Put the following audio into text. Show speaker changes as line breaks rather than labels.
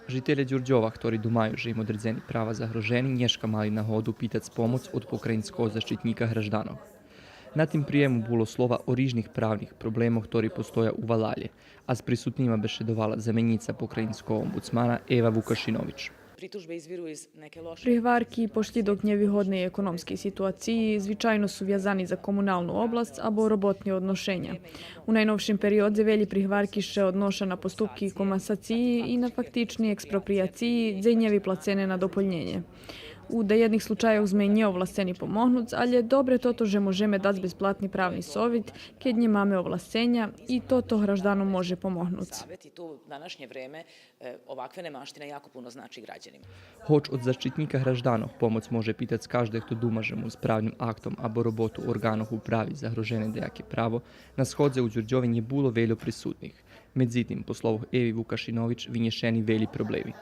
Жителі Дюрдьова, які думають, що їм одрізені права загрожені, нєшка мали нагоду питати pomoc od pokrajinskого zaštitnika graždanov. Na tim prijemu bilo slova o rižnih pravnih problemov, ktorý postoja u Valalje, a s prisutnima bešedovala zamenjica pokrajinskog ombudsmana Eva Vukašinović.
Prihvarki pošli do невигодної економської ситуації, звичайно, су в'язані за комунальну область або роботні одношення. У найновшим періоді велі прihvarki ще одноша на поступки комасації і на фактичні експропріації, дзенєві плацене на дополнjenje. U dejednih slučajevih sme neovlasteni pomognuc, ali je dobre toto, že možeme dati bezplatni pravni sovjet, kad nje mame ovlastenja i toto graždanu može pomognuc.
Hoć od zaštitnika graždanov pomoc može pitati každý, kto duma, že mu s pravnim aktom abo robotu organov upravi zagrožene dejake pravo, na shodze u Đurđovi je bilo veljo prisutnih. Međutim, po slovu Evi Vukašinović, vinješeni veli problemi.